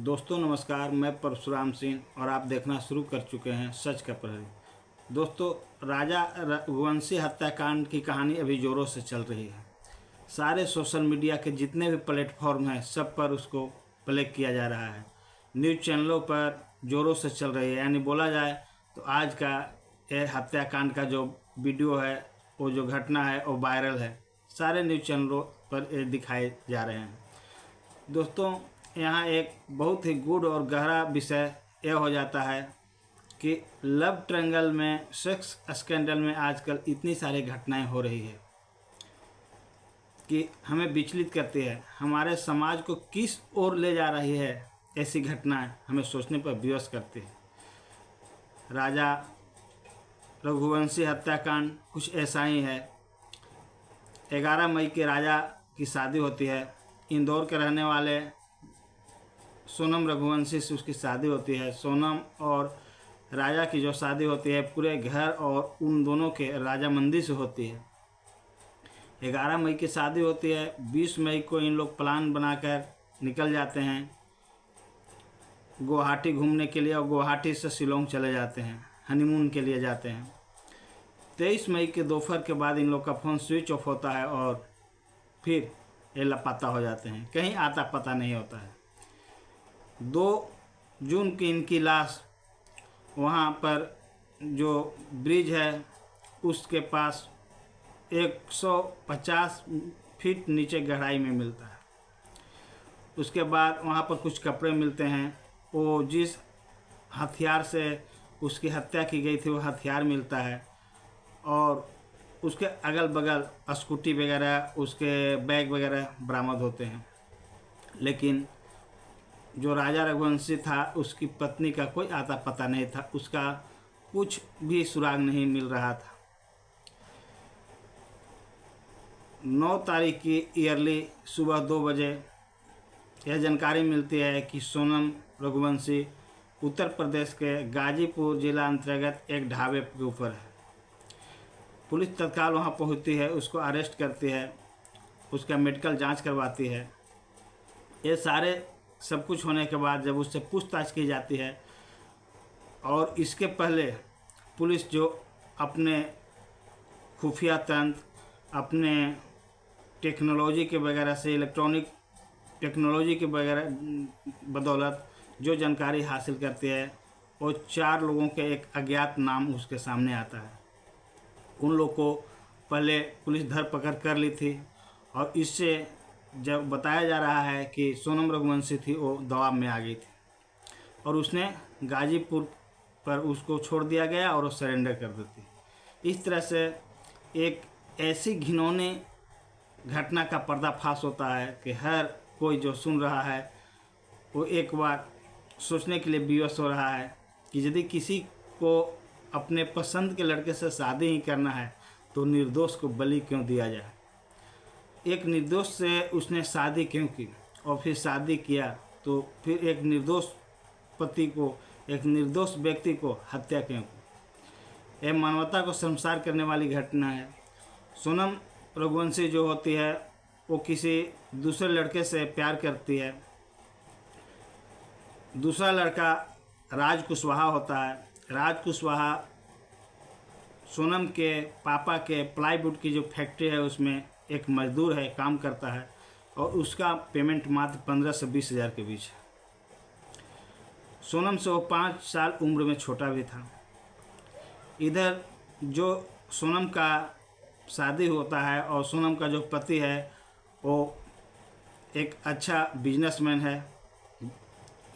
दोस्तों नमस्कार, मैं परशुराम सिंह और आप देखना शुरू कर चुके हैं सच का प्रहरी। दोस्तों, राजा रघुवंशी हत्याकांड की कहानी अभी ज़ोरों से चल रही है। सारे सोशल मीडिया के जितने भी प्लेटफॉर्म हैं सब पर उसको प्ले किया जा रहा है। न्यूज़ चैनलों पर ज़ोरों से चल रही है। यानी बोला जाए तो आज का ये हत्याकांड का जो वीडियो है, वो जो घटना है वो वायरल है। सारे न्यूज़ चैनलों पर ये दिखाए जा रहे हैं। दोस्तों, यहाँ एक बहुत ही गूढ़ और गहरा विषय यह हो जाता है कि लव ट्रायंगल में, सेक्स स्कैंडल में आजकल इतनी सारी घटनाएं हो रही है कि हमें विचलित करती है। हमारे समाज को किस ओर ले जा रही है ऐसी घटनाएं हमें सोचने पर विवश करती है। राजा रघुवंशी हत्याकांड कुछ ऐसा ही है। 11 मई के राजा की शादी होती है। इंदौर के रहने वाले सोनम रघुवंशी से उसकी शादी होती है। सोनम और राजा की जो शादी होती है पूरे घर और उन दोनों के राजामंदी से होती है। 11 मई की शादी होती है। 20 मई को इन लोग प्लान बनाकर निकल जाते हैं गुवाहाटी घूमने के लिए और गुवाहाटी से शिलोंग चले जाते हैं, हनीमून के लिए जाते हैं। 23 मई के दोपहर के बाद इन लोग का फ़ोन स्विच ऑफ होता है और फिर ये लापता हो जाते हैं, कहीं आता पता नहीं होता है। 2 जून की इनकी लाश वहाँ पर जो ब्रिज है उसके पास 150 फीट नीचे गहराई में मिलता है। उसके बाद वहाँ पर कुछ कपड़े मिलते हैं। वो जिस हथियार से उसकी हत्या की गई थी वो हथियार मिलता है और उसके अगल बगल स्कूटी वगैरह, उसके बैग वगैरह बरामद होते हैं। लेकिन जो राजा रघुवंशी था उसकी पत्नी का कोई आता पता नहीं था, उसका कुछ भी सुराग नहीं मिल रहा था। 9 तारीख की ईयरली सुबह 2 बजे यह जानकारी मिलती है कि सोनम रघुवंशी उत्तर प्रदेश के गाजीपुर जिला अंतर्गत एक ढाबे के ऊपर है। पुलिस तत्काल वहां पहुंचती है, उसको अरेस्ट करती है, उसका मेडिकल जांच करवाती है। ये सारे सब कुछ होने के बाद जब उससे पूछताछ की जाती है और इसके पहले पुलिस जो अपने खुफिया तंत्र, अपने टेक्नोलॉजी के वगैरह से, इलेक्ट्रॉनिक टेक्नोलॉजी के वगैरह बदौलत जो जानकारी हासिल करती है वो 4 लोगों के एक अज्ञात नाम उसके सामने आता है। उन लोग को पहले पुलिस धरपकड़ कर ली थी और इससे जब बताया जा रहा है कि सोनम रघुवंशी थी वो दबाव में आ गई थी और उसने गाजीपुर पर उसको छोड़ दिया गया और वो सरेंडर कर देती। इस तरह से एक ऐसी घिनौनी घटना का पर्दाफाश होता है कि हर कोई जो सुन रहा है वो एक बार सोचने के लिए विवश हो रहा है कि यदि किसी को अपने पसंद के लड़के से शादी ही करना है तो निर्दोष को बलि क्यों दिया जाए। एक निर्दोष से उसने शादी क्यों की और फिर शादी किया तो फिर एक निर्दोष पति को, एक निर्दोष व्यक्ति को हत्या क्यों की। यह मानवता को शर्मसार करने वाली घटना है। सोनम रघुवंशी जो होती है वो किसी दूसरे लड़के से प्यार करती है। दूसरा लड़का राज कुशवाहा होता है। राज कुशवाहा सोनम के पापा के प्लाईवुड की जो फैक्ट्री है उसमें एक मजदूर है, काम करता है और उसका पेमेंट मात्र 15 से 20 हज़ार के बीच है। सोनम से वो 5 साल उम्र में छोटा भी था। इधर जो सोनम का शादी होता है और सोनम का जो पति है वो एक अच्छा बिजनेसमैन है।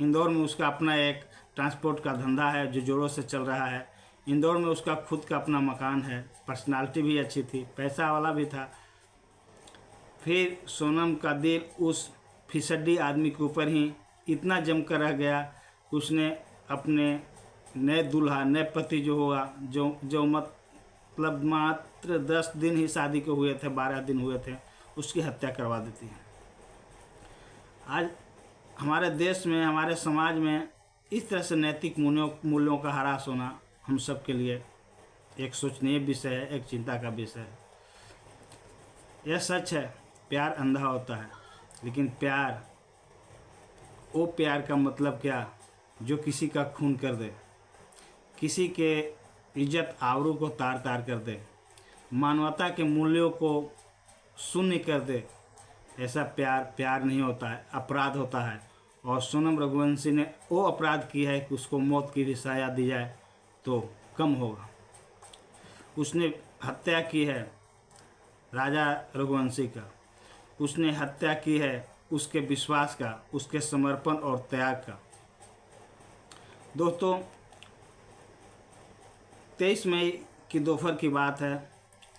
इंदौर में उसका अपना एक ट्रांसपोर्ट का धंधा है जो जोरों से चल रहा है। इंदौर में उसका खुद का अपना मकान है। पर्सनालिटी भी अच्छी थी, पैसा वाला भी था। फिर सोनम का दिल उस फिसड्डी आदमी के ऊपर ही इतना जम कर रह गया कि उसने अपने नए दूल्हा, नए पति जो होगा, जो मतलब मात्र 10 दिन ही शादी के हुए थे, 12 दिन हुए थे, उसकी हत्या करवा देती है। आज हमारे देश में, हमारे समाज में इस तरह से नैतिक मूल्यों का ह्रास होना हम सब के लिए एक सोचनीय विषय है, एक चिंता का विषय है। यह सच है, प्यार अंधा होता है, लेकिन प्यार वो प्यार का मतलब क्या जो किसी का खून कर दे, किसी के इज्जत आबरू को तार तार कर दे, मानवता के मूल्यों को शून्य कर दे। ऐसा प्यार प्यार नहीं होता है, अपराध होता है। और सोनम रघुवंशी ने वो अपराध किया है कि उसको मौत की भी सजा दी जाए तो कम होगा। उसने हत्या की है राजा रघुवंशी का, उसने हत्या की है उसके विश्वास का, उसके समर्पण और त्याग का। दोस्तों 23 मई की दोपहर की बात है,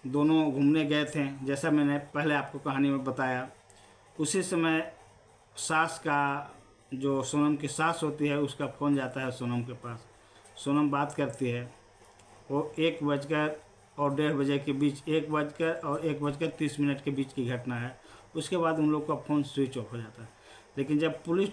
दोनों घूमने गए थे, जैसा मैंने पहले आपको कहानी में बताया। उसी समय सास का, जो सोनम की सास होती है, उसका फ़ोन जाता है सोनम के पास। सोनम बात करती है, वो 1:01 के बीच, 1:01 के बीच की घटना है। उसके बाद उन लोग का फ़ोन स्विच ऑफ हो जाता है। लेकिन जब पुलिस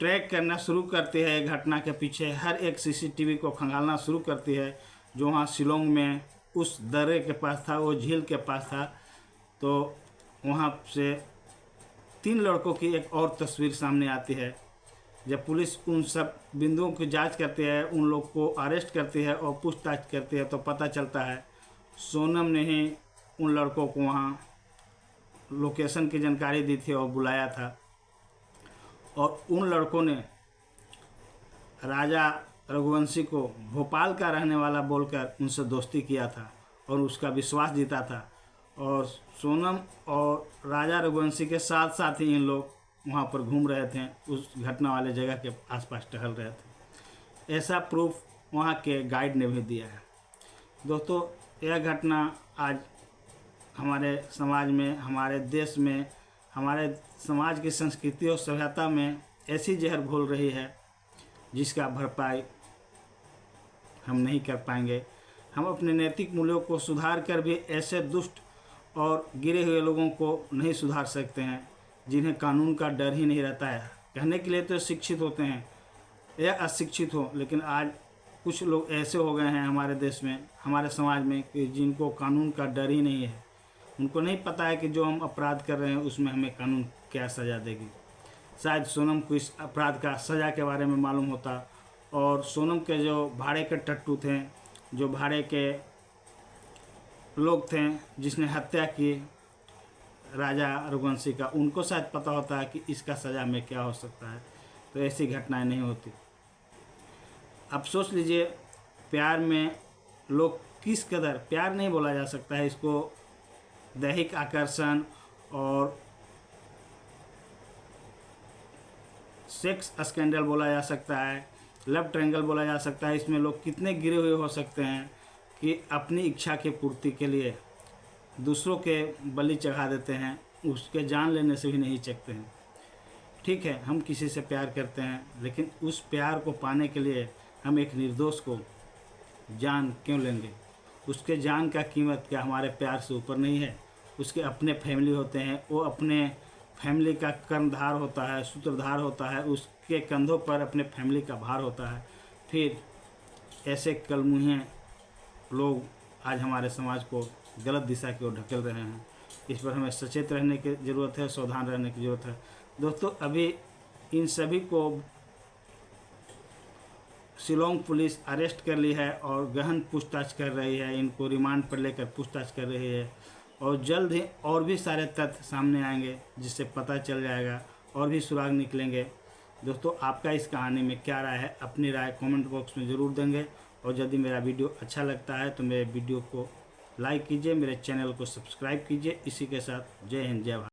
ट्रैक करना शुरू करती है घटना के पीछे, हर एक सीसीटीवी को खंगालना शुरू करती है, जो वहाँ शिलोंग में उस दर्रे के पास था, वो झील के पास था, तो वहाँ से 3 लड़कों की एक और तस्वीर सामने आती है। जब पुलिस उन सब बिंदुओं की जांच करती है, उन लोग को अरेस्ट करती है और पूछताछ करती है, तो पता चलता है सोनम ने ही उन लड़कों को वहाँ लोकेशन की जानकारी दी थी और बुलाया था। और उन लड़कों ने राजा रघुवंशी को भोपाल का रहने वाला बोलकर उनसे दोस्ती किया था और उसका विश्वास जीता था। और सोनम और राजा रघुवंशी के साथ साथ ही इन लोग वहाँ पर घूम रहे थे, उस घटना वाले जगह के आसपास टहल रहे थे। ऐसा प्रूफ वहाँ के गाइड ने भी दिया है। दोस्तों यह घटना आज हमारे समाज में, हमारे देश में, हमारे समाज की संस्कृति और सभ्यता में ऐसी जहर घोल रही है जिसका भरपाई हम नहीं कर पाएंगे। हम अपने नैतिक मूल्यों को सुधार कर भी ऐसे दुष्ट और गिरे हुए लोगों को नहीं सुधार सकते हैं जिन्हें कानून का डर ही नहीं रहता है। कहने के लिए तो शिक्षित होते हैं या अशिक्षित हो, लेकिन आज कुछ लोग ऐसे हो गए हैं हमारे देश में, हमारे समाज में, कि जिनको कानून का डर ही नहीं है। उनको नहीं पता है कि जो हम अपराध कर रहे हैं उसमें हमें कानून क्या सज़ा देगी। शायद सोनम को इस अपराध का सज़ा के बारे में मालूम होता, और सोनम के जो भाड़े के टट्टू थे, जो भाड़े के लोग थे जिसने हत्या की राजा रघुवंशी का, उनको शायद पता होता है कि इसका सज़ा में क्या हो सकता है, तो ऐसी घटनाएं नहीं होती। अब सोच लीजिए, प्यार में लोग किस कदर, प्यार नहीं बोला जा सकता है इसको, दैहिक आकर्षण और सेक्स स्कैंडल बोला जा सकता है, लव ट्रायंगल बोला जा सकता है। इसमें लोग कितने गिरे हुए हो सकते हैं कि अपनी इच्छा की पूर्ति के लिए दूसरों के बलि चढ़ा देते हैं, उसके जान लेने से भी नहीं चकते हैं। ठीक है, हम किसी से प्यार करते हैं, लेकिन उस प्यार को पाने के लिए हम एक निर्दोष को जान क्यों लेंगे? उसके जान का कीमत क्या हमारे प्यार से ऊपर नहीं है? उसके अपने फैमिली होते हैं, वो अपने फैमिली का कर्णधार होता है, सूत्रधार होता है, उसके कंधों पर अपने फैमिली का भार होता है। फिर ऐसे कलमुहे लोग आज हमारे समाज को गलत दिशा की ओर ढकेल रहे हैं। इस पर हमें सचेत रहने की ज़रूरत है, सावधान रहने की ज़रूरत है। दोस्तों अभी इन सभी को शिलोंग पुलिस अरेस्ट कर ली है और गहन पूछताछ कर रही है, इनको रिमांड पर लेकर पूछताछ कर रही है, और जल्द ही और भी सारे तथ्य सामने आएंगे जिससे पता चल जाएगा और भी सुराग निकलेंगे। दोस्तों आपका इस कहानी में क्या राय है? अपनी राय कमेंट बॉक्स में ज़रूर देंगे, और यदि मेरा वीडियो अच्छा लगता है तो मेरे वीडियो को लाइक कीजिए, मेरे चैनल को सब्सक्राइब कीजिए। इसी के साथ जय हिंद, जय भारत।